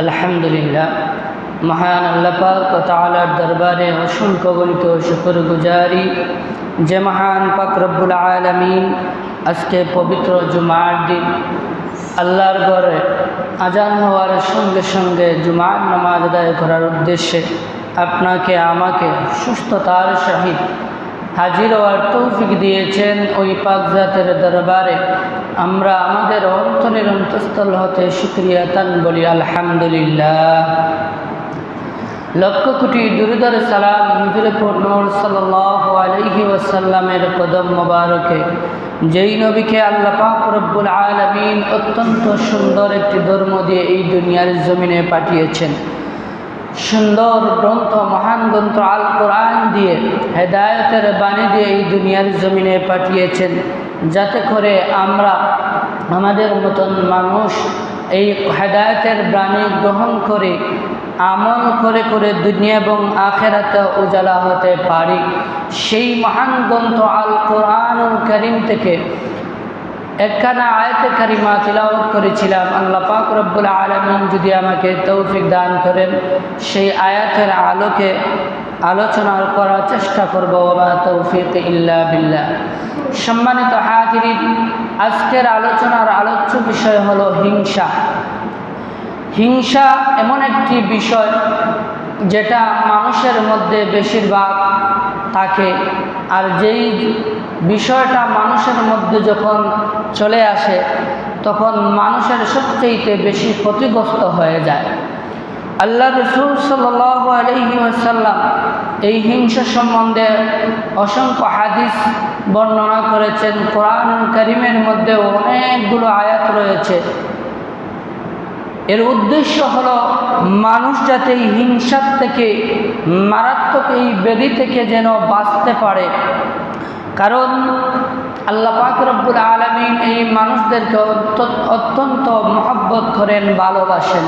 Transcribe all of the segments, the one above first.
আলহামদুলিল্লাহ, মহান আল্লাহ পাক ও তাআলার দরবারে অসংখ্য গণিত শুকরগুজারি যে মহান পাক রব্বুল আলামিন আজকে পবিত্র জুমার দিন আল্লাহর ঘরে আজান হওয়ার সঙ্গে সঙ্গে জুমার নামাজ আদায় করার উদ্দেশ্যে আপনাকে আমাকে সুস্থতার সহিত হাজির হওয়ার তৌফিক দিয়েছেন। ওই পাক জাতের দরবারে আমরা আমাদের অন্তরের অন্তঃস্থল হতে শুকরিয়া তান বলি আলহামদুলিল্লাহ। লক্ষ কোটি দুরুদ সালাম হুজুরে নূর সাল্লাল্লাহু আলাইহি ওয়াসাল্লামের কদম মোবারকে, যেই নবীকে আল্লাহ পাক রব্বুল আলামিন অত্যন্ত সুন্দর একটি ধর্ম দিয়ে এই দুনিয়ার জমিনে পাঠিয়েছেন। সুন্দর গ্রন্থ, মহান গ্রন্থ আল কোরআন দিয়ে, হেদায়েতের বাণী দিয়ে এই দুনিয়ার জমিনে পাঠিয়েছেন, যাতে করে আমরা আমাদের মতন মানুষ এই হেদায়েতের বাণী গ্রহণ করে আমল করে করে দুনিয়া এবং আখিরাতে উজালা হতে পারি। সেই মহান গ্রন্থ আল কোরআনুল কারীম থেকে একখানা আয়াতে কারিমা তিলাওয়াত করেছিলাম। আল্লাহ পাক রব্বুল আলামিন যদি আমাকে তৌফিক দান করেন, সেই আয়াতের আলোকে আলোচনা করার চেষ্টা করব। ওয়া তৌফিক ইল্লা বিল্লাহ। সম্মানিত হাজিরিন, আজকের আলোচনার আলোচ্য বিষয় হলো হিংসা। হিংসা এমন একটি বিষয় যেটা মানুষের মধ্যে বেশিরভাগ থাকে, আর যেই বিষয়টা মানুষের মধ্যে যখন চলে আসে তখন মানুষের সবচেয়ে বেশি ক্ষতিগ্রস্ত হয়ে যায়। আল্লাহ রাসূল সাল্লাল্লাহু আলাইহি ওয়াসাল্লাম এই হিংসা সম্বন্ধে অসংখ্য হাদিস বর্ণনা করেছেন। কোরআনুল কারীমের মধ্যে অনেকগুলো আয়াত রয়েছে। এর উদ্দেশ্য হলো মানুষ যাতে এই হিংসার থেকে, মারাত্মক এই ব্যাধি থেকে যেন বাঁচতে পারে। কারণ আল্লাহ পাক রব্বুল আলামিন এই মানুষদেরকে অত্যন্ত মহব্বত করেন, ভালোবাসেন।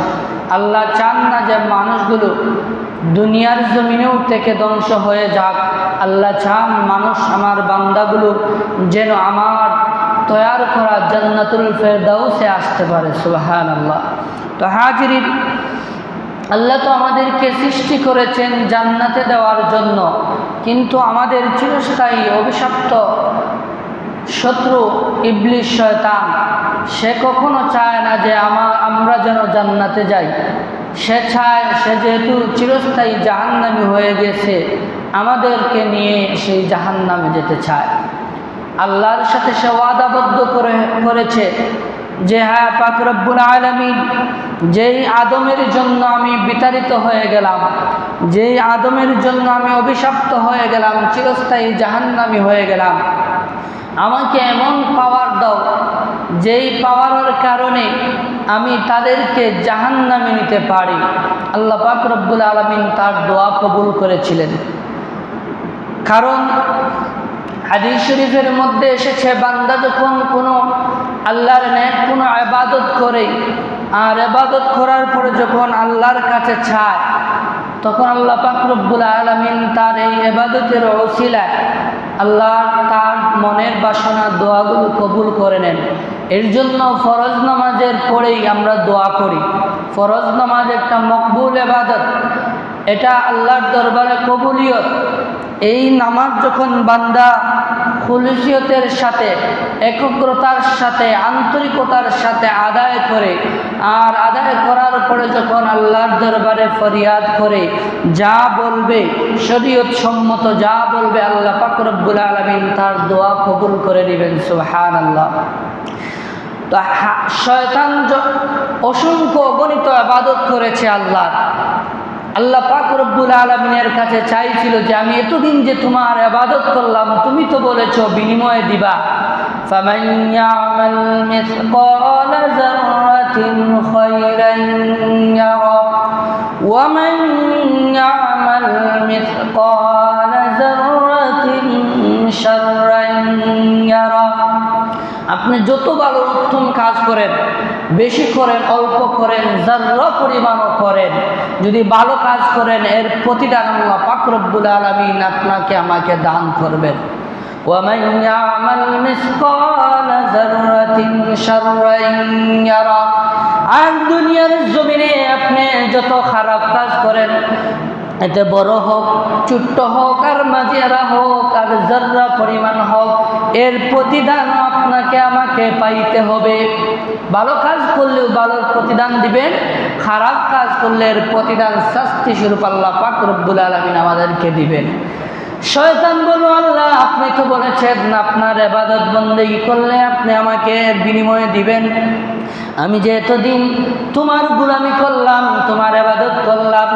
আল্লাহ চান না যে মানুষগুলো দুনিয়ার জমিনেও থেকে ধ্বংস হয়ে যাক। আল্লাহ চান মানুষ, আমার বান্দাগুলো যেন আমার তৈয়ার করা জান্নাতুল ফেরদাউসে আসতে পারে। সুবহানাল্লাহ। তো হাজিরিন, আল্লাহ তো আমাদেরকে সৃষ্টি করেছেন জান্নাতে দেওয়ার জন্য, কিন্তু আমাদের চিরস্থায়ী অভিশপ্ত শত্রু ইবলিস শয়তান, সে কখনো চায় না যে আমরা যেন জান্নাতে যাই। সে চায়, সে যেহেতু চিরস্থায়ী জাহান্নামী হয়ে গেছে, আমাদেরকে নিয়ে সেই জাহান্নামে যেতে চায়। আল্লাহর সাথে সে ওয়াদাবদ্ধ করেছে যে হ্যাঁ, পাক রব্বুল আলামিন, যেই আদমের জন্য আমি বিতাড়িত হয়ে গেলাম, যেই আদমের জন্য আমি অভিশপ্ত হয়ে গেলাম, চিরস্থায়ী জাহান্নামী হয়ে গেলাম, আমাকে এমন পাওয়ার দাও যেই পাওয়ারের কারণে আমি তাদেরকে জাহান্নামে নিতে পারি। আল্লাহ পাক রব্বুল আলামিন তার দোয়া কবুল করেছিলেন। কারণ হাদিস শরীফের মধ্যে এসেছে, বান্দা যখন কোনো আল্লাহর নেক কোনো ইবাদত করে, আর ইবাদত করার পরে যখন আল্লাহর কাছে চায়, তখন আল্লাহ পাক রব্বুল আলামিন তার এই ইবাদতের ওসিলায় আল্লাহ তার মনের বাসনা দোয়াগুলো কবুল করে নেন। এর জন্য ফরজ নামাজের পরেই আমরা দোয়া করি। ফরজ নামাজ একটা মকবুল ইবাদত, এটা আল্লাহর দরবারে কবুলিয়ত। এই নামাজ যখন বান্দা খুলুসিয়তের সাথে, একগ্রতার সাথে, আন্তরিকতার সাথে আদায় করে, আর আদায় করার পরে যখন আল্লাহর দরবারে ফরিয়াদ করে, যা বলবে শরীয়ত সম্মত যা বলবে, আল্লাহ পাক রব্বুল আলামিন তার দোয়া কবুল করে নেবেন। সুবহানাল্লাহ। তো শয়তান অসংখ্য অগণিত ইবাদত করেছে আল্লাহ পাক রব্বুল আলামিনের কাছে চাইছিল যে আমি এতদিন যে তোমার ইবাদত করলাম, তুমি তো বলেছো বিনিময়ে দিবা। ফামান ইয়ামাল মিসকালা যাররাতিন খায়রান ইয়ারা ওয়া মান ইয়ামাল মিসকালা যাররাতিন শাররান ইয়ারা। আপনি যত ভালো উত্তম কাজ করেন, বেশি করেন, অল্প করেন, যারা পরিমাণও করেন, যদি ভালো কাজ করেন, এর প্রতিদান আল্লাহ পাক রব্বুল আলামিন আপনাকে আমাকে দান করবেন। ومن يعمل مثقال ذرة شرا يرى আর দুনিয়ার জমিনে আপনি যত খারাপ কাজ করেন, এতে বড় হোক, ছোট্ট হোক, আর মাঝিয়ারা হোক, আর যারা পরিমাণ হোক, এর প্রতিদান আপনাকে আমাকে পাইতে হবে। ভালো কাজ করলেও ভালোর প্রতিদান দিবেন, খারাপ কাজ করলে এর প্রতিদান শাস্তি স্বরূপ আল্লাহ পাক রব্বুল আলামিন আমাদেরকে দিবেন। শয়তান বলল, আল্লাহ আপনি তো বলেছেন আপনার ইবাদত বন্দেগী করলে আপনি আমাকে এর বিনিময়ে দিবেন। আমি যে এতদিন তোমার গোলামি করলাম, তোমার ইবাদত করলাম,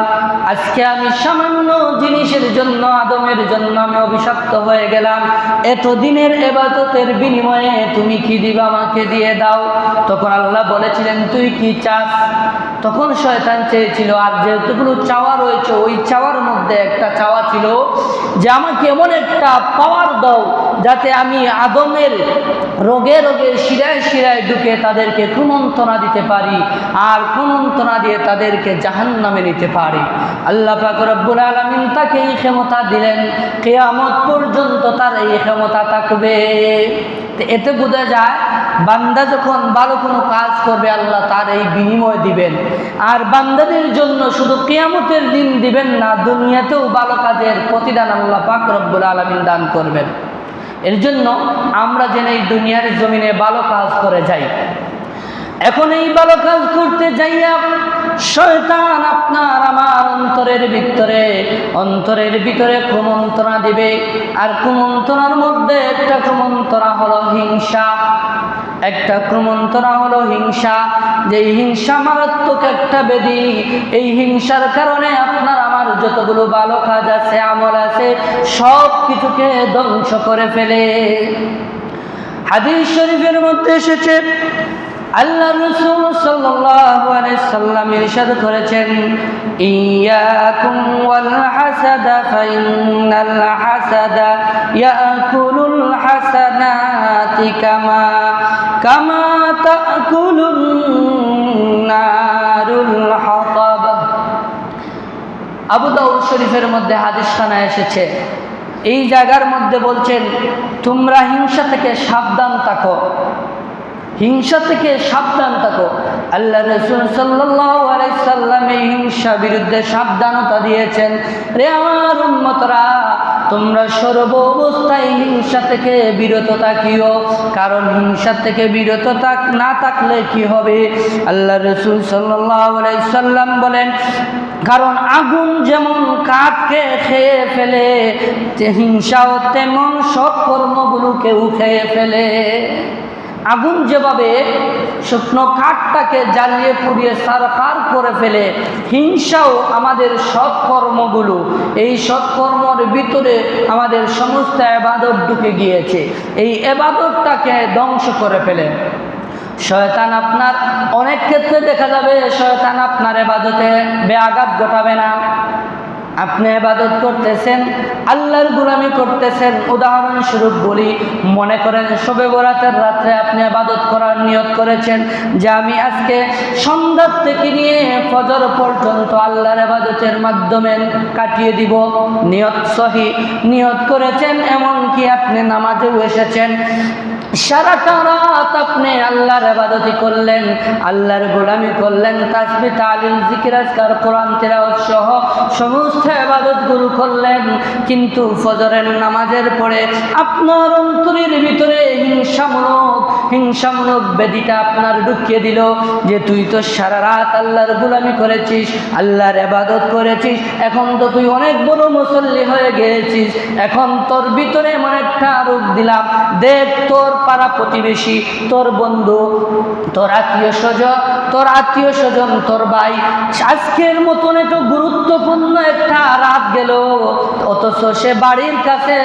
আজকে আমি সামান্য জিনিসের জন্য, আদমের জন্য আমি অভিশপ্ত হয়ে গেলাম। এতদিনের ইবাদতের বিনিময়ে তুমি কি দিবা, আমাকে দিয়ে দাও। তখন আল্লাহ বলেছিলেন, তুই কি চাস? তখন শয়তান চেয়েছিল, আর যেগুলো চাওয়া রয়েছে ওই চাওয়ার মধ্যে একটা চাওয়া ছিল যে আমাকে এমন একটা পাওয়ার দাও যাতে আমি আদমের রোগে রোগে শিরায় শিরায় ঢুকে তাদেরকে কুমন্ত্রণা দিতে পারি, আর কুমন্ত্রণা দিয়ে তাদেরকে জাহান্নামে নিতে পারি। আল্লাহ পাক রব্বুল আলামিন তাকে এই ক্ষমতা দিলেন, কিয়ামত পর্যন্ত তার এই ক্ষমতা থাকবে। এতে বোঝা যায় বান্দা যখন ভালো কোনো কাজ করবে আল্লাহ তার এই বিনিময় দিবেন। আর বান্দাদের জন্য শুধু কিয়ামতের দিন দিবেন না, দুনিয়াতেও ভালো কাজের প্রতিদান আল্লাহ পাক রব্বুল আলামিন দান করবেন। এর জন্য আমরা যেন এই দুনিয়ার জমিনে ভালো কাজ করে যাই। এখন এই ভালো কাজ করতে যাইয়া শয়তান আপনার আমার অন্তরের ভিতরে কুমন্ত্রণা দিবে। আর কুমন্ত্রণার মধ্যে একটা কুমন্ত্রণা হলো হিংসা, একটা কুমন্ত্রণা হলো হিংসা। যে হিংসা মারাত্মক একটা ব্যাধি। এই হিংসার কারণে আপনার আমার যতগুলো ভালো কাজ আছে, আমল আছে, সব কিছুকে ধ্বংস করে ফেলে। হাদিস শরীফের মধ্যে এসেছে, আল্লাহ রাসূল সাল্লাল্লাহু আলাইহি সাল্লাম ইরশাদ করেছেন, ইয়াকুম ওয়াল হাসাদা ফাইন্নাল হাসাদা ইয়াকুলুল হাসানাতি কামা তাকুলুন নারুল হাতাব। আবু দাউদ শরীফের মধ্যে হাদিসখানা এসেছে। এই জায়গার মধ্যে বলছেন, তোমরা হিংসা থেকে সাবধান থাকো, হিংসা থেকে সাবধান থাকো। আল্লাহ রাসূল সাল্লাল্লাহু আলাইহি সাল্লাম এই হিংসা বিরুদ্ধে সাবধানতা দিয়েছেন। রে আমার উম্মতরা, তোমরা সর্ব অবস্থায় হিংসা থেকে বিরত থাকিও। কারণ হিংসা থেকে বিরত না থাকলে কি হবে? আল্লাহ রাসূল সাল্লাল্লাহু আলাইহি সাল্লাম বলেন, কারণ আগুন যেমন কাঠকে খেয়ে ফেলে, হিংসাও তেমন সৎ কর্মগুলোকেও খেয়ে ফেলে। আগুন যেভাবে শুকনো কাঠটাকে জ্বালিয়ে পুড়িয়ে ছারখার করে ফেলে, হিংসাও আমাদের সৎকর্মগুলো, এই সৎকর্মের ভিতরে আমাদের সমস্ত ইবাদত ঢুকে গিয়েছে, এই ইবাদতটাকে ধ্বংস করে ফেলে। শয়তান আপনার অনেক ক্ষেত্রে দেখা যাবে শয়তান আপনার ইবাদতে ব্যাঘাত ঘটাবে না। আপনি ইবাদত করতেছেন, আল্লাহর গোলামি করতেছেন। উদাহরণস্বরূপ বলি, মনে করেন শবে বরাতের রাত্রে আপনি ইবাদত করার নিয়ত করেছেন যে আমি আজকে সন্ধ্যা থেকে নিয়ে ফজর পর্যন্ত আল্লাহর ইবাদতের মাধ্যমে কাটিয়ে দিব। নিয়ত সহি, নিয়ত করেছেন, এমনকি আপনি নামাজেও এসেছেন। সারাটা রাত আপনি আল্লাহর ইবাদত করলেন, আল্লাহর গোলামি করলেন, তাসবিহ তাহলিল জিকির আজকার কোরআন তিলাওয়াত সহ সমস্ত ইবাদতগুলো করলেন। কিন্তু ফজরের নামাজের পরে আপনার অন্তরের ভিতরে হিংসামূলক ব্যাধিটা আপনার ঢুকিয়ে দিল যে তুই তো সারা রাত আল্লাহর গোলামি করেছিস, আল্লাহর ইবাদত করেছিস, এখন তো তুই অনেক বড় মুসল্লি হয়ে গিয়েছিস, এখন তোর ভিতরে এমন একটা রোগ দিলাম, দেখ তোর পাড়া প্রতিবেশী, তোর বন্ধু, তোর আত্মীয় স্বজন, তোর ভাই আজকের মতন একটু গুরুত্বপূর্ণ একটা রাত গেল, অথচ সে বাড়ির কাছে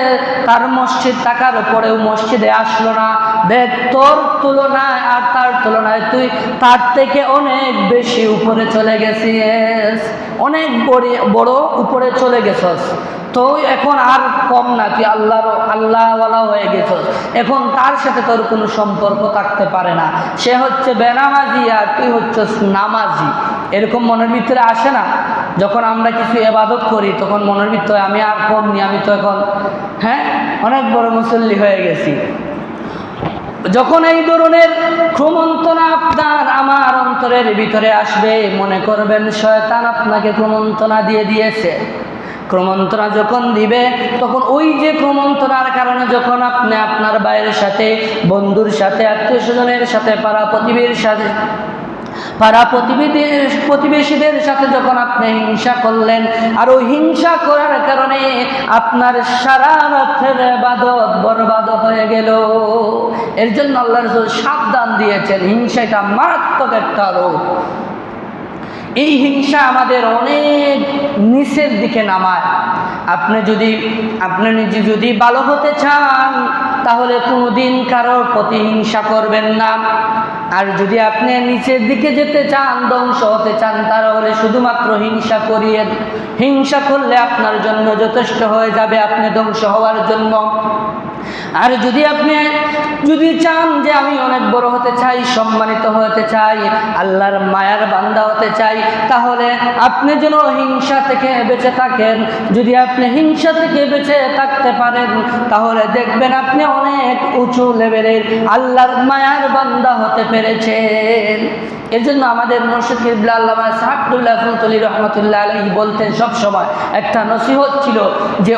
তার মসজিদ থাকার পরেও মসজিদে আসলো না। দেখ তোর তুলনায় আর তার তুলনায় তুই তার থেকে অনেক বেশি উপরে চলে গেছিস, অনেক বড় উপরে চলে গেছস। তো এখন আর কম না, তুই আল্লাহওয়ালা হয়ে গেছস। এখন তার সাথে তোর কোনো সম্পর্ক থাকতে পারে না। সে হচ্ছে বেনামাজি আর তুই হচ্ছিস নামাজি। এরকম মনের ভিতরে আসে না? যখন আমরা কিছু ইবাদত করি তখন মনের ভিতরে আমি আর কম নি, আমি তো এখন অনেক বড় মুসল্লি হয়ে গেছি। যখন এই ধরনের কুমন্ত্রণা আপনার আমার অন্তরের ভিতরে আসবে, মনে করবেন শয়তান আপনাকে কুমন্ত্রণা দিয়ে দিয়েছে। কুমন্ত্রণা যখন দিবে, তখন ওই যে কুমন্ত্রণার কারণে যখন আপনি আপনার ভাইয়ের সাথে, বন্ধুর সাথে, আত্মীয় স্বজনের সাথে, পাড়া প্রতিবেশীদের সাথে যখন আপনি হিংসা করলেন, আর ওই হিংসা করার কারণে আপনার সারা রাতের ইবাদত বরবাদ হয়ে গেল। এর জন্য আল্লাহ রাসূল সাবধান দিয়েছেন, হিংসা এটা মারাত্মক একটা রোগ। এই হিংসা আমাদের অনেক নিচের দিকে নামায়। আপনি নিজে যদি ভালো হতে চান, তাহলে কোনোদিন কারোর প্রতি হিংসা করবেন না। আর যদি আপনি নিচের দিকে যেতে চান, ধ্বংস হতে চান, তাহলে শুধুমাত্র হিংসা করলে আপনার জন্য যথেষ্ট হয়ে যাবে আপনি ধ্বংস হওয়ার জন্য। আর যদি চান যে আমি অনেক বড় হতে চাই, সম্মানিত হতে চাই, আল্লাহর মায়ার বান্দা হতে চাই, তাহলে আপনি যেন হিংসা থেকে বেঁচে থাকেন। যদি আপনি হিংসা থেকে বেঁচে থাকতে পারেন, তাহলে দেখবেন আপনি অনেক উঁচু লেভেলের আল্লাহর মায়ার বান্দা হতে পেরেছেন। এর জন্য আমাদের মুর্শিদ কিবলা আল্লামা সাহাবুল্লাহ ফুলতলি রহমতুল্লাহ আলাইহি বলতেন, সবসময় একটা নসিহত ছিল যে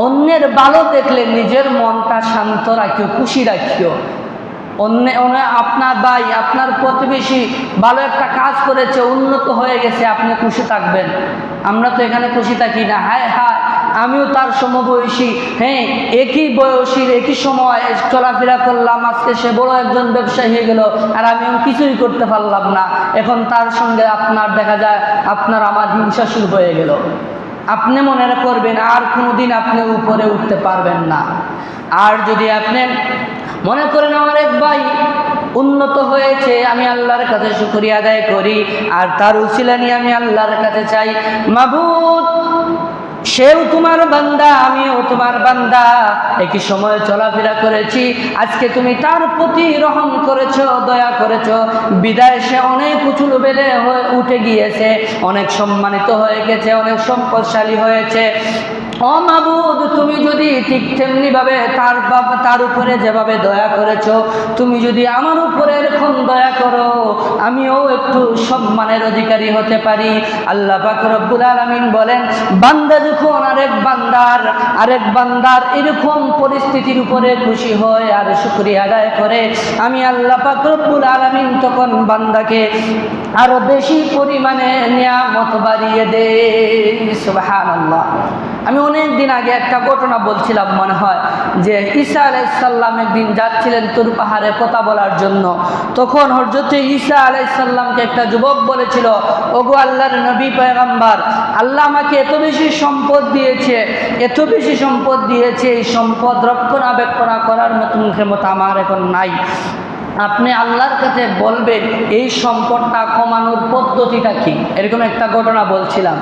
অন্যের ভালো দেখলে নিজের মনটা শান্ত রাখিও, খুশি রাখিও। আপনার ভাই, আপনার প্রতিবেশী ভালো একটা কাজ করেছে, উন্নত হয়ে গেছে, আপনি খুশি থাকবেন। আমরা তো এখানে খুশি থাকি না, হায় হায় আমিও তার সমবয়সী, হ্যাঁ একই বয়সীর একই সময় চলাফেরা করলাম, আজকে সে বড় একজন ব্যবসায়ী হয়ে গেল, আর আমি কিছুই করতে পারলাম না। এখন তার সঙ্গে আপনার দেখা যায় আপনার আমার হিংসা শুরু হয়ে গেল। আপনি মনে করবেন আর কোনোদিন আপনি উপরে উঠতে পারবেন না। আর যদি আপনি মনে করেন আমার এক ভাই উন্নত হয়েছে, আমি আল্লাহর কাছে শুকরিয়া আদায় করি, আর তার উসিলা নিয়ে আমি আল্লাহর কাছে চাই, মাবুদ সেও তোমার বান্দা, আমিও তোমার বান্দা, একই সময় চলাফেরা করেছি, আজকে তুমি তার প্রতি রহম করেছো, দয়া করেছো, বিদায় সে অনেক উঁচু লেভেলে উঠে গিয়েছে, অনেক সম্মানিত হয়ে গেছে, অনেক সম্পদশালী হয়েছে। ও মাবুদ, তুমি যদি ঠিক তেমনি ভাবে তার উপরে যেভাবে দয়া করেছো, তুমি যদি আমার উপরে এরকম দয়া করো, আমিও একটু সম্মানের অধিকারী হতে পারি। আল্লাহ পাক রব্বুল আলামিন বলেন, বান্দা যখন আরেক বান্দার এরকম পরিস্থিতির উপরে খুশি হয় আর শুকরিয়া আদায় করে, আমি আল্লাহ পাক রব্বুল আলামিন তখন বান্দাকে আরো বেশি পরিমাণে নিয়ামত বাড়িয়ে দেয়। সুবহানাল্লাহ। আমি অনেক দিন আগে একটা ঘটনা বলছিলাম মনে হয়, যে ঈসা আলাইহিস সালাম একদিন যাচ্ছিলেন তুর পাহাড়ে কথা বলার জন্য। তখন হযরত ঈসা আলাইহিস সালামকে একটা যুবক বলেছিল, ওগো আল্লাহর নবী পয়গম্বর, আল্লাহ আমাকে এত বেশি সম্পদ দিয়েছে, এই সম্পদ রক্ষণাবেক্ষণ করার মতন ক্ষমতা আমার এখন নাই। আপনি আল্লাহর কাছে বলবেন এই সম্পদটা কমানোর পদ্ধতিটা কি। এরকম একটা ঘটনা বলছিলাম।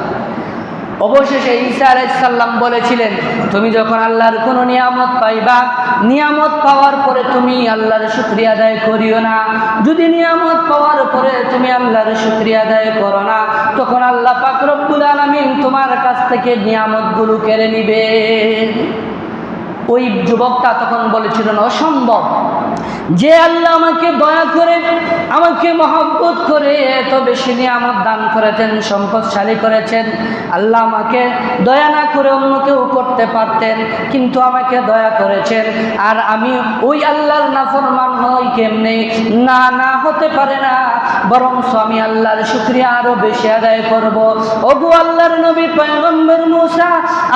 অবশেষে ঈসা আলাইহিস সালাম বলেছিলেন, তুমি যখন আল্লাহর কোনো নিয়ামত পাইবা, নিয়ামত পাওয়ার পরে তুমি আল্লাহর শুকরিয়া আদায় করিও না। যদি নিয়ামত পাওয়ার পরে তুমি আল্লাহর শুকরিয়া আদায় করো না, তখন আল্লাহ পাক রব্বুল আলামিন তোমার কাছ থেকে নিয়ামতগুলো কেড়ে নিবেন। ওই যুবকটা তখন বলেছিলেন, অসম্ভব, যে আল্লাহ আমাকে দয়া করে, আমাকে মহব্বত করে এত বেশি নিয়ামত দান করেছেন, সম্পদশালী করেছেন, আল্লাহ আমাকে দয়া না করে অন্য কেউ করতে পারতেন, কিন্তু আমাকে দয়া করেছেন, আর আমি ওই আল্লাহর নাফরমান হই কেমনে? না হতে পারে না, বরং আমি আল্লাহর শুকরিয়া আরো বেশি আদায় করব। ওগো আল্লাহর নবী পয়গম্বর মুসা,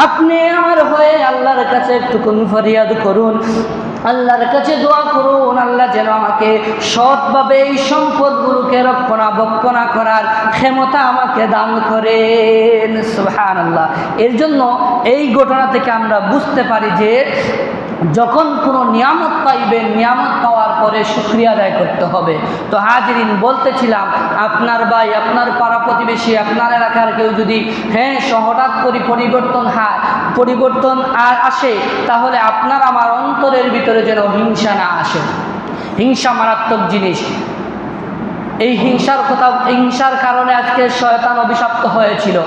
আপনি আমার হয়ে আল্লাহর কাছে একটু ফরিয়াদ করুন, আল্লাহর কাছে দোয়া করুন, আল্লাহ যেন আমাকে সৎভাবে এই সম্পদগুলোকে রক্ষণাবেক্ষণ করার ক্ষমতা আমাকে দান করেন। সুবহানাল্লাহ। এর জন্য এই ঘটনা থেকে আমরা বুঝতে পারি যে যখন কোনো নিয়ামত পাইবেন, নিয়ামত পাওয়ার পরে শুকরিয়া আদায় করতে হবে। তো হাজিরিন, বলতেছিলাম, আপনার ভাই, আপনার পাড়া প্রতিবেশী, আপনার এলাকার কেউ যদি হঠাৎ করে পরিবর্তন আসে, তাহলে আপনার আমার অন্তরের ভিতরে যেন হিংসা না আসে। হিংসা মারাত্মক জিনিস। এই হিংসার কারণে আজকে শয়তান অভিশপ্ত হয়েছিল।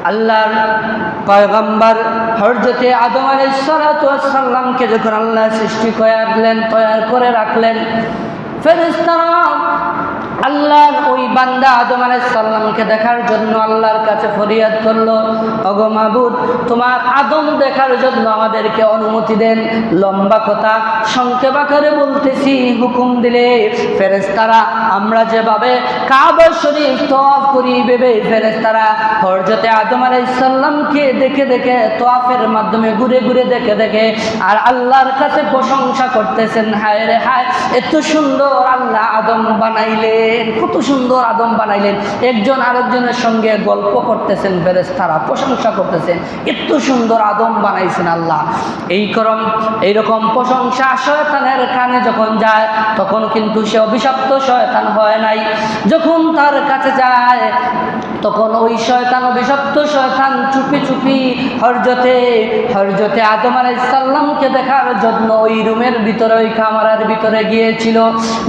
আল্লাহর পয়গম্বর হযরতে আদম আলাইহিস সালাতু ওয়াস সালামকে যখন আল্লাহ সৃষ্টি করলেন, তৈরি করে রাখলেন, ফেরেশতারা আল্লাহর ওই বান্দা আদম আলাইহিস সালামকে দেখার জন্য আল্লাহর কাছে ফরিয়াদ করলো, ওগো মাবুদ, তোমার আদম দেখার জন্য আমাদেরকে অনুমতি দেন। লম্বা কথা সংক্ষেপ আকারে বলতেছি, হুকুম দিলে ফেরেশতারা আমরা যেভাবে কাবা শরীফ তওয়াফ করি, ভেবে ফেরেশতারা হযরতে আদম আলাইহিস সালামকে দেখে দেখে তওয়াফের মাধ্যমে ঘুরে ঘুরে দেখে দেখে আর আল্লাহর কাছে প্রশংসা করতেছেন, হায় রে হায়, এত সুন্দর আল্লাহ আদম বানাইলেন, কত সুন্দর আদম বানাইলেন। একজন আরেকজনের সঙ্গে গল্প করতেছেন, ফেরেশতারা প্রশংসা করতেছেন, এত সুন্দর আদম বানাইছেন আল্লাহ। এইরকম প্রশংসা শয়তানের কানে যখন যায়, তখন কিন্তু সে অভিশপ্ত শয়তান হয় নাই। যখন তার কাছে যায়, তখন ওই শয়তান, অভিশপ্ত শয়তান চুপি চুপি হযরতে আদম আলাইহিস সালামকে দেখার জন্য ওই রুমের ভিতরে, ওই কামরার ভিতরে গিয়েছিল।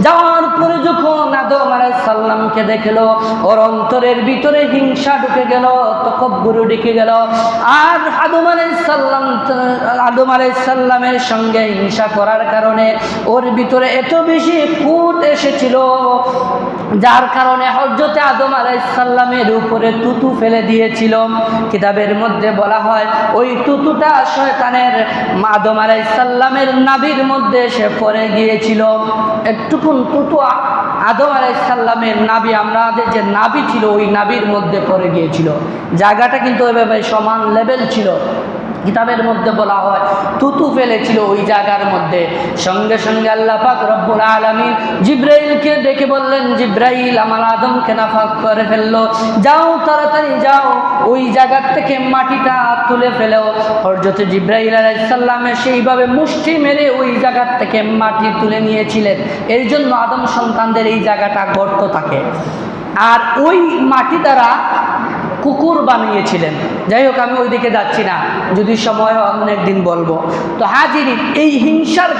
যাওয়ার পরে যখন আদম আলাইহিস সালামকে দেখলো, ওর অন্তরের ভিতরে হিংসা ঢুকে গেল, তকব্বুর ঢুকে গেল। আর আদম আলাইহিস সালামের সঙ্গে হিংসা করার কারণে ওর ভিতরে এত বেশি কুট এসেছিল, যার কারণে হযরতে আদম আলাইহিস সালামের উপরে তুতু ফেলে দিয়েছিল। কিতাবের মধ্যে বলা হয় ওই তুতুটা শয়তানের আদম আলাইহিস সালামের নাভির মধ্যে এসে পড়ে গিয়েছিল। একটুকুন তুতু আদম আলাইহিস সালামের নাভি, আমাদের যে নাভি ছিল ওই নাভির মধ্যে পড়ে গিয়েছিল। জায়গাটা কিন্তু ওইভাবে সমান লেভেল ছিল। কিতাবের মধ্যে বলা হয় তুতু ফেলেছিল ওই জায়গার মধ্যে। সঙ্গে সঙ্গে আল্লাহ পাক রব্বুল আলামিন জিবরাইলকে ডেকে বললেন, জিবরাইল, আমার আদমকে নাপাক করে ফেললো, যাও তাড়াতাড়ি যাও, ওই জায়গা থেকে মাটিটা তুলে ফেলো। হযরত জিবরাইল আলাইহিস সালামে সেইভাবে মুষ্টি মেরে ওই জায়গা থেকে মাটি তুলে নিয়েছিলেন। এর জন্য আদম সন্তানদের এই জায়গাটা গর্ত থাকে। আর ওই মাটি দ্বারা কুকুর বানিয়েছিলেন। যাই হোক, আমি ওইদিকে যাচ্ছি না, যদি সময় হয় অন্য একদিন বলবো। তো হাজিরিন, এই হিংসার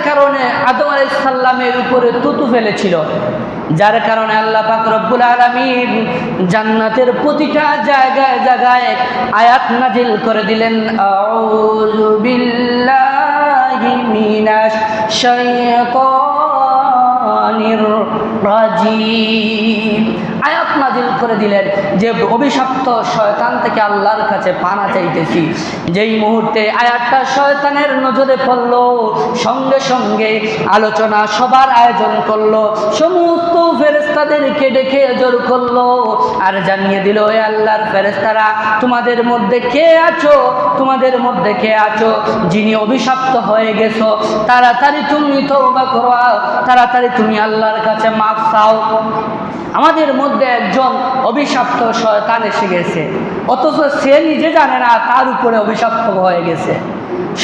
কারণে আদম আলাইহিস সালামের উপরে তুতু ফেলেছিল, যার কারণে আল্লাহ পাক রব্বুল আলামিন জান্নাতের প্রতিটা জায়গায় জায়গায় আয়াত নাজিল করে দিলেন, আউযু বিল্লাহি মিনাশ শাইতানির রাজিম। আয়াত নাজিল করে দিলেন যে অভিশপ্ত শয়তান থেকে আল্লাহর কাছে পানা চাইতেছি। যেই মুহূর্তে আয়াতটা শয়তানের নজরে পড়ল, সঙ্গে সঙ্গে আলোচনা সবার আয়োজন করলো, সমস্ত ফেরেশতাদেরকে ডেকে জোর করলো আর জানিয়ে দিল, এ আল্লাহর ফেরেশতারা, তোমাদের মধ্যে কে আছো যিনি অভিশপ্ত হয়ে গেছো, তাড়াতাড়ি তুমি তওবা করো, তাড়াতাড়ি তুমি আল্লাহর কাছে মাফ চাও। আমাদের মধ্যে একজন অভিশপ্ত শয়তান এসে গেছে, অথচ সে নিজে জানে না তার উপরে অভিশপ্ত হয়ে গেছে।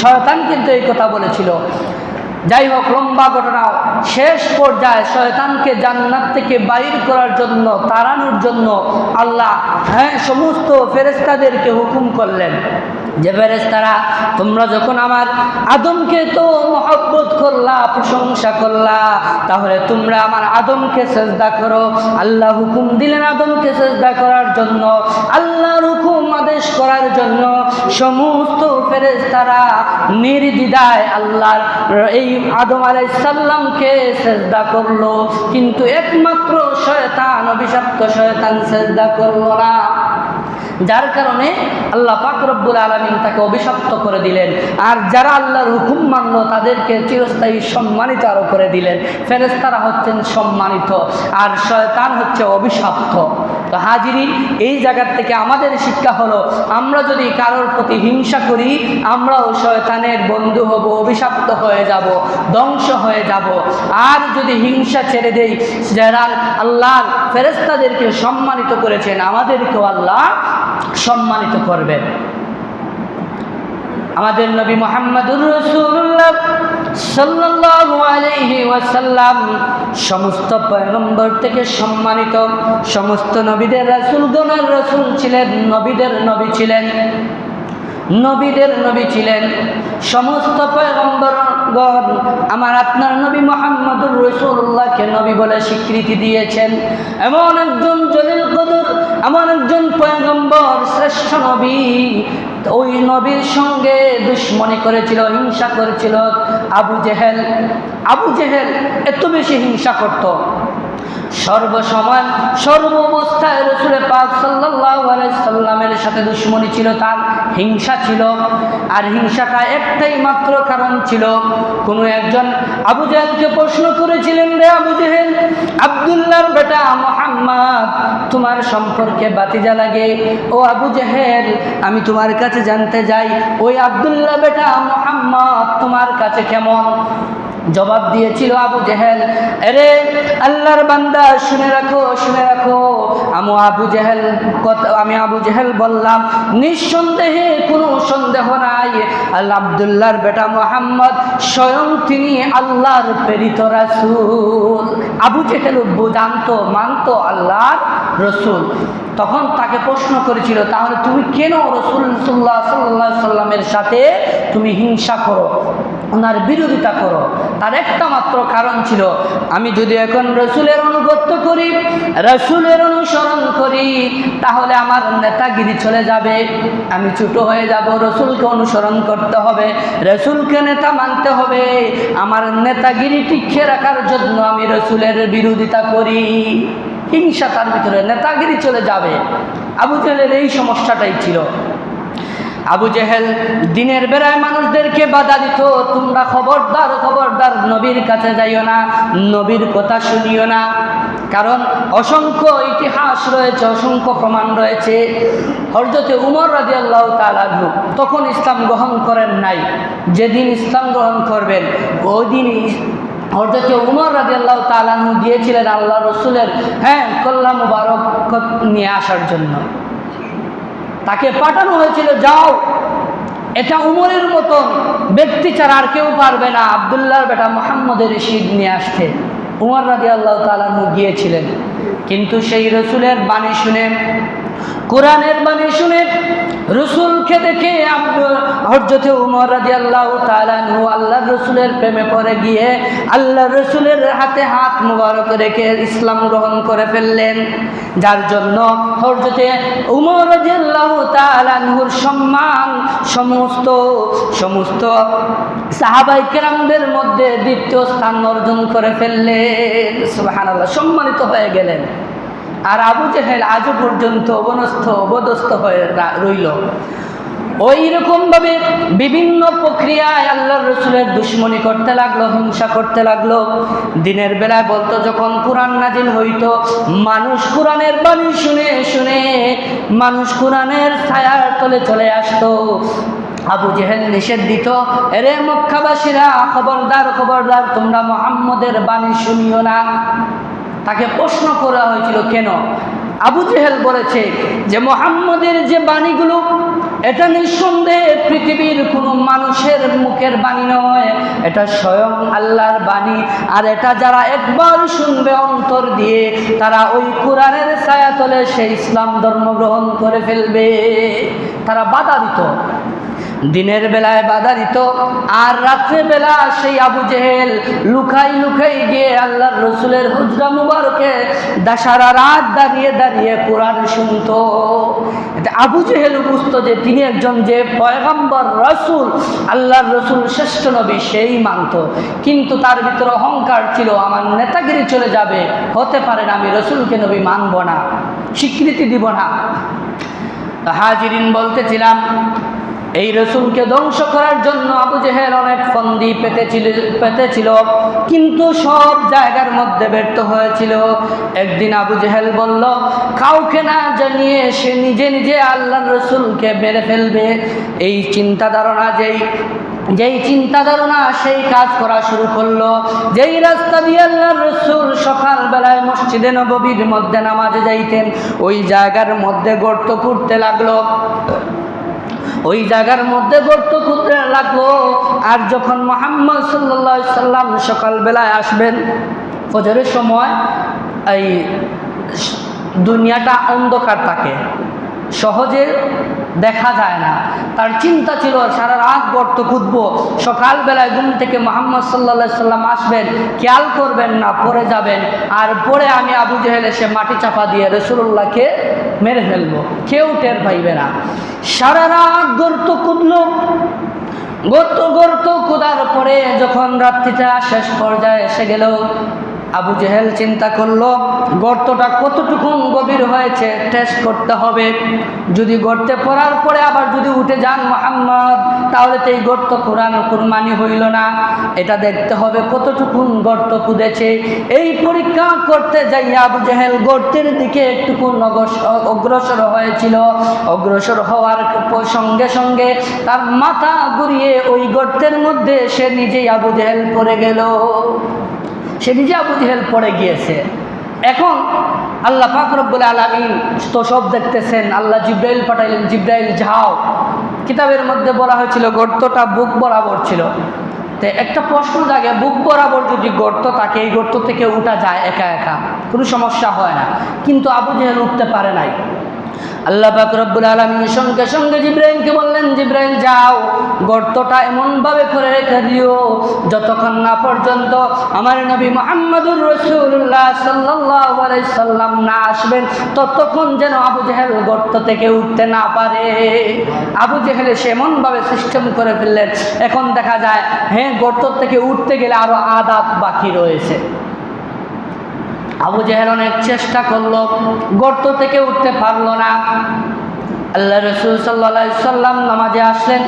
শয়তান কিন্তু এই কথা বলেছিল। যাই হোক, লম্বা ঘটনা। শেষ পর্যায়ে শয়তানকে জান্নাত থেকে বাইর করার জন্য, তাড়ানোর জন্য আল্লাহ সমস্ত ফেরেশতাদেরকে হুকুম করলেন যে, ফেরেশতারা, তোমরা যখন আমার আদমকে তো মহব্বত করলা, প্রশংসা করলা, তাহলে তোমরা আমার আদমকে সেজদা করো। আল্লাহ হুকুম দিলেন আদমকে সেজদা করার জন্য। আল্লাহর হুকুম আদেশ করার জন্য সমস্ত ফেরেশতারা নির্দ্বিধায় আল্লাহর এই আদম আলাইহিস সালামকে সেজদা করলো, কিন্তু একমাত্র শয়তান, অভিশপ্ত শয়তান সেজদা করলো না। যার কারণে আল্লাহ পাক রব্বুল আলামিন তাকে অভিশপ্ত করে দিলেন। আর যারা আল্লাহর হুকুম মানলো তাদেরকে চিরস্থায়ী সম্মানিত আরো করে দিলেন। ফেরেশতারা হচ্ছেন সম্মানিত আর শয়তান হচ্ছে অভিশপ্ত। তো হাজিরিন, এই জায়গার থেকে আমাদের শিক্ষা হলো, আমরা যদি কারোর প্রতি হিংসা করি, আমরাও শয়তানের বন্ধু হব, অভিশপ্ত হয়ে যাব, ধ্বংস হয়ে যাব। আর যদি হিংসা ছেড়ে দেই, যারা আল্লাহর ফেরেশতাদেরকে সম্মানিত করেছেন, আমাদেরকেও আল্লাহ সম্মানিত করবেন। আমাদের নবী মুহাম্মদুর রাসূলুল্লাহ সাল্লাল্লাহু আলাইহি ওয়াসাল্লাম সমস্ত পয়গম্বর থেকে সম্মানিত, সমস্ত নবীদের রাসূলগণের রাসূল ছিলেন, নবীদের নবী ছিলেন, নবীদের নবী ছিলেন। সমস্ত পয়গম্বরগণ আমার আপনার নবী মুহাম্মদুর রাসূলুল্লাহকে নবী বলে স্বীকৃতি দিয়েছেন। এমন একজন জলিল কদর এমন একজন পয়গম্বর, শ্রেষ্ঠ নবী, ওই নবীর সঙ্গে দুশ্মনী করেছিল, হিংসা করেছিল আবু জেহেল। আবু জেহেল এত বেশি হিংসা করত, সর্বসময় সর্ব অবস্থায় রাসূল পাক সাল্লাল্লাহু আলাইহি সাল্লামের সাথে দুশমনী ছিল, তার হিংসা ছিল। আর হিংসাটা একটাই মাত্র কারণ ছিল, কোনো একজন আবু জেহেলকে প্রশ্ন করেছিলেন, রে আবু জেহেল, আব্দুল্লাহর বেটা মুহাম্মদ তোমার সম্পর্কে বাতিজা লাগে। ও আবু জেহেল, আমি তোমার কাছে জানতে যাই, ওই আব্দুল্লাহ বেটা মুহাম্মদ তোমার কাছে কেমন? জবাব দিয়েছিল আবু জেহেল, আরে আল্লাহর বান্দা, শুনে রাখো, শুনে রাখো। আমি আবু জেহেল বললাম, নিঃসন্দেহে কোনো সন্দেহ নাই, আল্লাহ আব্দুল্লাহর বেটা মুহাম্মদ স্বয়ং তিনি আল্লাহর প্রেরিত রাসূল। আবু জেহেল জানতো, মানতো আল্লাহর রসুল। তখন তাকে প্রশ্ন করেছিল, তাহলে তুমি কেন রাসূলুল্লাহ সাল্লাল্লাহু আলাইহি সাল্লামের সাথে তুমি হিংসা করো, ওনার বিরোধিতা করো? তার একটা মাত্র কারণ ছিল, আমি যদি এখন রসুলের অনুগত্য করি, রসুলের অনুসরণ করি, তাহলে আমার নেতাগিরি চলে যাবে, আমি ছোট হয়ে যাব। রসুলকে অনুসরণ করতে হবে, রসুলকে নেতা মানতে হবে। আমার নেতাগিরি টিকিয়ে রাখার জন্য আমি রসুলের বিরোধিতা করি। হিংসা তার ভিতরে, নেতাগিরি চলে যাবে। আবু জেহেলের এই সমস্যাটাই ছিল। আবু জেহেল দিনের বেলায় মানুষদেরকে বাধা দিত, তোমরা খবরদার, খবরদার নবীর কাছে যাইও না, নবীর কথা শুনিও না। কারণ অসংখ্য ইতিহাস রয়েছে, অসংখ্য প্রমাণ রয়েছে। হযরত উমর রাদিয়াল্লাহু তাআলা আনহু তখন ইসলাম গ্রহণ করেন নাই। যেদিন ইসলাম গ্রহণ করবেন ওই দিনই হযরত উমর রাদিয়াল্লাহু তাআলা আনহু গিয়েছিলেন আল্লাহ রসুলের কল্লা মুবারক নিয়ে আসার জন্য। তাকে পাঠানো হয়েছিল, যাও, এটা উমরের মতন ব্যক্তি ছাড়া আর কেউ পারবে না আব্দুল্লাহর বেটা মুহাম্মদের শীদ নিয়ে আসতে। উমর রাদিয়াল্লাহু তাআলা আনহু গিয়েছিলেন, কিন্তু সেই রসুলের বাণী শুনে, কোরআনের বাণী শুনে, রসুলকে দেখে হযরত উমর রাদিয়াল্লাহু তাআলা আনহু আল্লাহর রসুলের প্রেমে পড়ে গিয়ে আল্লাহর রসুলের হাতে হাত মুবারক রেখে ইসলাম গ্রহণ করে ফেললেন। যার জন্য হযরত উমর রাদিয়াল্লাহু তাআলা আনহুর সম্মান সমস্ত সাহাবায়ে কেরামদের মধ্যে দ্বিতীয় স্থান অর্জন করে ফেললেন। সুবহানাল্লাহ, সম্মানিত হয়ে গেলেন। আর আবু জেহেল আজও পর্যন্ত অবদস্থ হয়ে রইল। ওই রকমভাবে বিভিন্ন প্রক্রিয়ায় আল্লাহর রসুলের দুশমনী করতে লাগলো, হিংসা করতে লাগলো। দিনের বেলায় বলতো, যখন কোরআন নাজিল হইতো, মানুষ কোরআনের বাণী শুনে শুনে মানুষ কোরআনের ছায়ার তলে চলে আসতো। আবু জেহেল নিষেধ দিত, এরে মক্কাবাসীরা, খবরদার, খবরদার, তোমরা মুহাম্মদের বাণী শুনিও না। তাকে প্রশ্ন করা হয়েছিল, কেন? আবু জেহেল বলেছে যে মুহাম্মদের যে বাণীগুলো, এটা নিঃসন্দেহে পৃথিবীর কোনো মানুষের মুখের বাণী নয়, এটা স্বয়ং আল্লাহর বাণী। আর এটা যারা একবার শুনবে অন্তর দিয়ে, তারা ওই কোরআনের ছায়াতলে সেই ইসলাম ধর্ম গ্রহণ করে ফেলবে। তারা বাধা দিত, দিনের বেলায় বাধা দিত, আর রাত্রে বেলা সেই আবু জেহেল লুকাই লুকাই গিয়ে আল্লাহর রসুলের হুজরা মুবারকে সারা রাত দাঁড়িয়ে দাঁড়িয়ে কোরআন শুনত। এটা আবু জেহেল বুঝতো যে তিনি একজন যে পয়গম্বর, রসুল, আল্লাহর রসুল, শ্রেষ্ঠ নবী, সেই মানত। কিন্তু তার ভিতরে অহংকার ছিল, আমার নেতাগিরি চলে যাবে, হতে পারে না, আমি রসুলকে নবী মানব না, স্বীকৃতি দিব না। হাজিরিন, বলতেছিলাম, এই রসুলকে ধ্বংস করার জন্য আবু জেহেল অনেক ফন্দি পেতেছিল, কিন্তু সব জায়গার মধ্যে ব্যর্থ হয়েছিল। একদিন আবু জেহেল বলল, কাউকে না জানিয়ে সে নিজে নিজে আল্লাহর রসুলকে মেরে ফেলবে। এই চিন্তা ধারণা যেই চিন্তা ধারণা সেই কাজ করা শুরু করলো। যেই রাস্তা দিয়ে আল্লাহর রসুল সকালবেলায় মসজিদে নববীর মধ্যে নামাজে যাইতেন, ওই জায়গার মধ্যে গর্ত করতে লাগলো, ওই জায়গার মধ্যে গর্ত খুঁড়তে লাগলো। আর যখন মুহাম্মদ সাল্লাল্লাহু আলাইহি সাল্লাম সকালবেলায় আসবেন, ফজরের সময়, এই দুনিয়াটা অন্ধকার থাকে, সহজে দেখা যায় না। তার চিন্তা ছিল সারা রাত গর্ত খুঁজবো, সকালবেলায় ঘুম থেকে মুহাম্মদ সাল্লাল্লাহু আলাইহি সাল্লাম আসবেন, খেয়াল করবেন না, পড়ে যাবেন, আর পরে আমি আবু জেহেল এসে মাটি চাপা দিয়ে রাসূলুল্লাহকে মেরে ফেলবো, কেউ টের পাইবে না। সারা রাত গর্ত খুঁজলো, গর্ত খোদার পরে যখন রাত্রিটা শেষ পর্যায়ে এসে গেল, আবু জেহেল চিন্তা করলো গর্তটা কতটুকু গভীর হয়েছে টেস্ট করতে হবে। যদি গর্তে পড়ার পরে আবার যদি উঠে যান মুহাম্মদ, তাহলে তো এই গর্ত কুরবানি হইল না। এটা দেখতে হবে কতটুকু গর্ত খুঁড়েছে। এই পরীক্ষা করতে যাই আবু জেহেল গর্তের দিকে একটুকু অগ্রসর হয়েছিল। অগ্রসর হওয়ার সঙ্গে সঙ্গে তার মাথা ঘুরিয়ে ওই গর্তের মধ্যে সে নিজেই আবু জেহেল পড়ে গেল। সে নিজে আবু জেহেল পড়ে গিয়েছে। এখন আল্লাহ পাক রব্বুল আলামিন তো সব দেখতেছেন। আল্লাহ জিব্রাইল পাঠাইলেন, জিব্রাইল যাও। কিতাবের মধ্যে বলা হয়েছিল গর্তটা বুক বরাবর ছিল। তো একটা প্রশ্ন জাগে, বুক বরাবর যদি গর্ত থাকে, এই গর্ত থেকে উঠা যায় একা একা, কোনো সমস্যা হয় না, কিন্তু আবু জেহেল উঠতে পারে নাই। আল্লাহ পাক রব্বুল আলামিন সঙ্গে সঙ্গে জিব্রাইলকে বললেন, জিব্রাইল যাও, গর্তটা এমনভাবে করে রেখে দিও যতক্ষণ না পর্যন্ত আমার নবী মুহাম্মদুর রাসূলুল্লাহ সাল্লাল্লাহু আলাইহি সাল্লাম না আসবেন, ততক্ষণ যেন আবু জেহেল গর্ত থেকে উঠতে না পারে। আবু জেহেল সে এমনভাবে সিস্টেম করে ফেললেন। এখন দেখা যায় গর্ত থেকে উঠতে গেলে আরো আদাত বাকি রয়েছে। আবু জেহেল অনেক চেষ্টা করলো, গর্ত থেকে উঠতে পারলো না। আল্লাহ রাসূল সাল্লাল্লাহু আলাইহি সাল্লাম নামাজে আসলেন।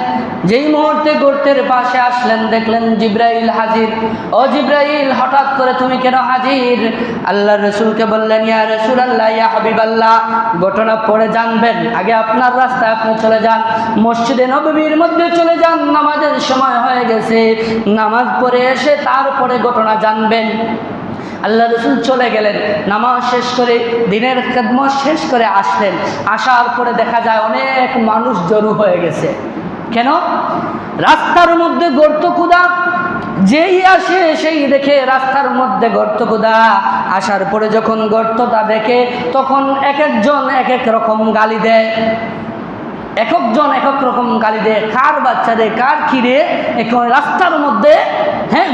যেই মুহূর্তে গর্তের পাশে আসলেন, দেখলেন জিব্রাইল হাজির। ও জিব্রাইল, হঠাৎ করে তুমি কেন হাজির? আল্লাহ রাসূলকে বললেন, ইয়া রাসূলুল্লাহ, ইয়া হাবিবাল্লাহ, ঘটনা পরে জানবেন, আগে আপনার রাস্তায় আপনি চলে যান, মসজিদে নববীর মধ্যে চলে যান, নামাজের সময় হয়ে গেছে, নামাজ পড়ে এসে তারপরে ঘটনা জানবেন। আল্লাহ রাসূল চলে গেলেন, নামাজ শেষ করে দিনের খেদমত শেষ করে আসলেন। আসার পরে দেখা যায় অনেক মানুষ জড়ো হয়ে গেছে। কেন? রাস্তার মধ্যে গর্ত খোদা। যেই আসে সেই দেখে রাস্তার মধ্যে গর্ত খোদা। আসার পরে যখন গর্তটা দেখে, তখন এক একজন এক এক রকম গালি দেয়। এক একজন এক এক রকম গালি দেয়, কার বাচ্চা দেয়, কার খিরে, এখন রাস্তার মধ্যে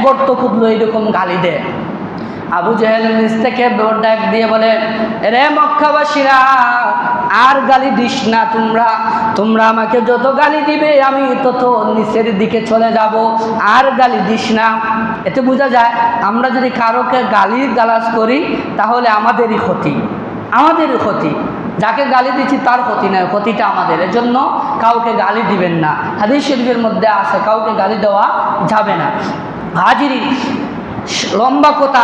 গর্ত খুঁজলো, এইরকম গালি দেয়। আবু জেহেল নিজ থেকে ডাক দিয়ে বলে, রে মক্কাবাসীরা, আর গালি দিস না, তোমরা আমাকে যত গালি দিবে আমি তত নিচের দিকে চলে যাব, আর গালি দিস না। এতে বোঝা যায় আমরা যদি কারোকে গালাজ করি তাহলে আমাদেরই ক্ষতি। যাকে গালি দিচ্ছি তার ক্ষতি নয়, ক্ষতিটা আমাদের। এজন্য কাউকে গালি দিবেন না। হাদিস শরীফের মধ্যে আছে কাউকে গালি দেওয়া যাবে না। হাজিরি, লম্বা কথা,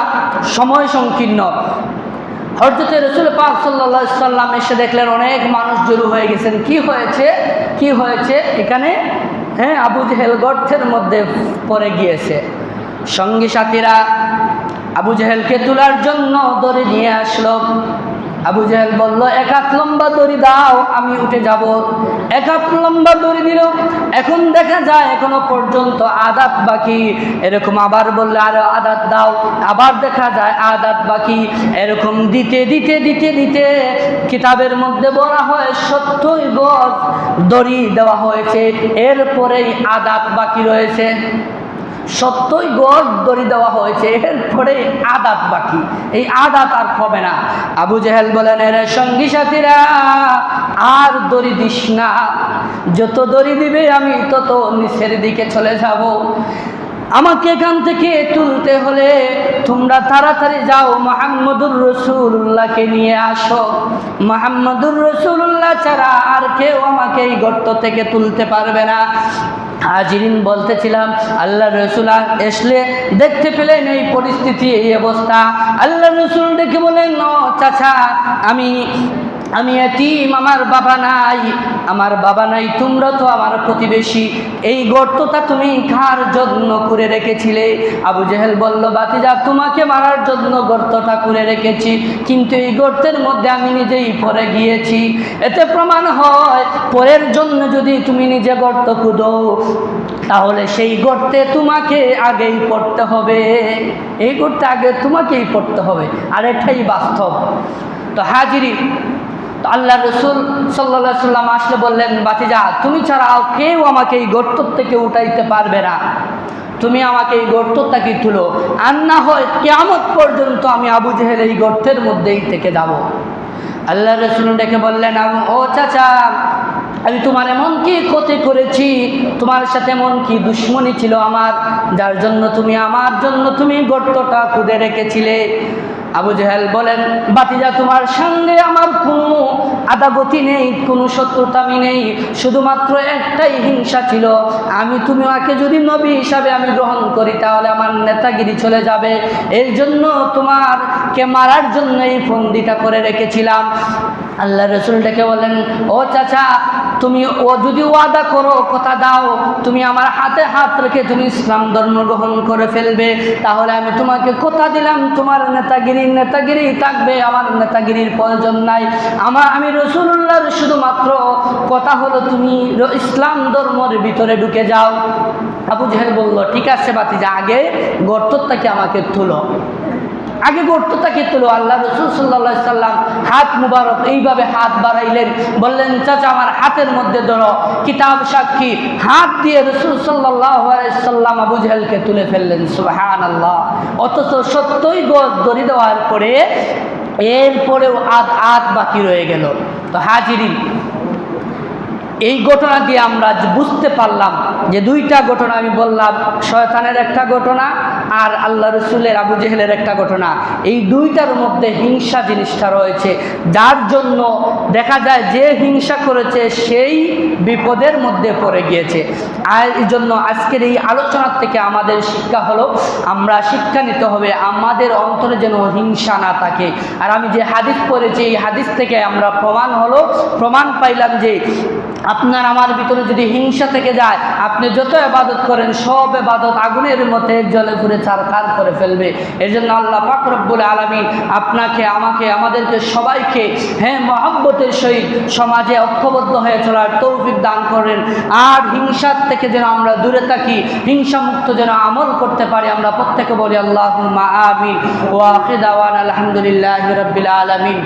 সময় সংকীর্ণ। হযরত রাসূল পাক সাল্লাল্লাহু আলাইহি সাল্লাম এসে দেখলেন অনেক মানুষ জড়ো হয়ে গেছেন। কি হয়েছে এখানে? আবু জেহেল গর্তের মধ্যে পড়ে গিয়েছে। সঙ্গী সাথীরা আবু জেহেলকে তোলার জন্য দড়ি নিয়ে আসলো। আবু জেহেল বলল, এক হাত লম্বা দড়ি দাও, আমি উঠে যাব। এক হাত লম্বা দড়ি দিল। এখন দেখা যায় এখনো পর্যন্ত আদাত বাকি। এরকম আবার বললে আরো আদাত দাও, আবার দেখা যায় আদাত বাকি। এরকম দিতে দিতে দিতে দিতে কিতাবের মধ্যে বলা হয় 70 গজ দড়ি দেওয়া হয়েছে, এরপরেই আদাত বাকি রয়েছে। 70 গজ দড়ি দেওয়া হয়েছে, এরপরে আদাত বাকি। এই আদাত আর হবে না। আবু জেহেল বলেন, এর সঙ্গী সাথীরা, আর দড়ি দিস না, যত দড়ি দিবে আমি তত নিচের দিকে চলে যাব। আমাকে এখান থেকে তুলতে হলে তোমরা তাড়াতাড়ি যাও, মুহাম্মদুর রাসূলুল্লাহকে নিয়ে আসো। মুহাম্মদুর রাসূলুল্লাহ ছাড়া আর কেউ আমাকে এই গর্ত থেকে তুলতে পারবে না। হাজিরিন, বলতেছিলাম আল্লাহ রাসূল আসলে দেখতে পেলেন এই পরিস্থিতি, এই অবস্থা। আল্লাহ রাসূল দেখে বলেন, ও চাচা, আমি এতিম, আমার বাবা নাই, তোমরা তো আমার প্রতিবেশী, এই গর্তটা তুমি কার জন্য করে রেখেছিলে? আবু জেহেল বলল, বাতিজা, তোমাকে মারার জন্য গর্তটা করে রেখেছি, কিন্তু এই গর্তের মধ্যে আমি নিজেই পড়ে গিয়েছি। এতে প্রমাণ হয় পরের জন্য যদি তুমি নিজে গর্ত খুঁড়ো তাহলে সেই গর্তে তোমাকে আগেই পড়তে হবে, এই গর্তে আগে তোমাকেই পড়তে হবে। আর এটাই বাস্তব। তো হাজিরি, তো আল্লাহ রসুল সাল্লাল্লাহু আলাইহি সাল্লাম আসলে বললেন, ভাতিজা তুমি ছাড়াও কেউ আমাকে এই গর্ত থেকে উঠাইতে পারবে না, তুমি আমাকে এই গর্ত থেকে তুলো, আর না হয় কিয়ামত পর্যন্ত আমি আবু জেহেল এই গর্তের মধ্যেই থেকে যাব। আল্লাহ রসুল ডেকে বললেন, ও চাচা, আমি তোমার এমন কি ক্ষতি করেছি, তোমার সাথে এমন কি দুশ্মনী ছিল আমার, যার জন্য তুমি আমার জন্য তুমি গর্তটা খুঁড়ে রেখেছিলে? আবু জেহেল বলেন, ভাতিজা তোমার সঙ্গে আমার কোনো আদাগতি নেই, কোনো শত্রুতামি নেই, শুধুমাত্র একটাই হিংসা ছিল, আমি তোমাকে যদি নবী হিসাবে আমি গ্রহণ করি তাহলে আমার নেতাগিরি চলে যাবে, এই জন্য তোমারকে মারার জন্য এই ফন্দিটা করে রেখেছিলাম। আল্লাহ রসুল ডেকে বলেন, ও চাচা, তুমি যদি ওয়াদা করো, কথা দাও, তুমি আমার হাতে হাত রেখে তুমি ইসলাম ধর্ম গ্রহণ করে ফেলবে, তাহলে আমি তোমাকে কথা দিলাম তোমার নেতাগিরি থাকবে, আমার নেতাগিরির প্রয়োজন নাই। আমি রাসূলুল্লাহর শুধুমাত্র কথা হলো তুমি ইসলাম ধর্মের ভিতরে ঢুকে যাও। আবু জেহেল বলল, ঠিক আছে ভাতিজা, আগে গর্তটাকে আমাকে তুলো, আগে গর্তটাকে তুলো। আল্লাহ রসুল সাল্লাল্লাহু আলাইহি সাল্লাম হাত মুবারক এইভাবে হাত বাড়াইলেন, বললেন, চাচা আমার হাতের মধ্যে ধরো, কিতাব সাক্ষী, হাত দিয়ে রসুল সাল্লাল্লাহু আলাইহি সাল্লাম আবু জেহেলকে তুলে ফেললেন। সুবহানাল্লাহ। অথচ 70 গজ দড়ি দেওয়ার পরে এরপরেও আধ বাকি রয়ে গেল। তো হাজিরিন, এই ঘটনা দিয়ে আমরা বুঝতে পারলাম যে দুইটা ঘটনা আমি বললাম, শয়তানের একটা ঘটনা আর আল্লাহ রসুলের আবু জেহেলের একটা ঘটনা। এই দুইটার মধ্যে হিংসা জিনিসটা রয়েছে, যার জন্য দেখা যায় যে হিংসা করেছে সেই বিপদের মধ্যে পড়ে গিয়েছে। আর এই জন্য আজকের এই আলোচনার থেকে আমাদের শিক্ষা হলো, আমরা শিক্ষা নিতে হবে আমাদের অন্তরে যেন হিংসা না থাকে। আর আমি যে হাদিস পড়েছি এই হাদিস থেকে আমরা প্রমাণ পাইলাম যে আপনার আমার ভিতরে যদি হিংসা থেকে যায়, আপনি যত ইবাদত করেন সব ইবাদত আগুনের মধ্যে জ্বলে পুড়ে ছারখার করে ফেলবে। এর জন্য আল্লাহ পাক রব্বুল আলামিন আপনাকে, আমাকে, আমাদেরকে সবাইকে মহব্বতের সহিত সমাজে ঐক্যবদ্ধ হয়ে চলার তৌফিক দান করেন। আর হিংসার থেকে যেন আমরা দূরে থাকি, হিংসা মুক্ত যেন আমল করতে পারি, আমরা প্রত্যেকে বলি আল্লাহুম্মা আমিন। ওয়া আখিরু দাওয়ানা আলহামদুলিল্লাহি রাব্বিল আলামিন।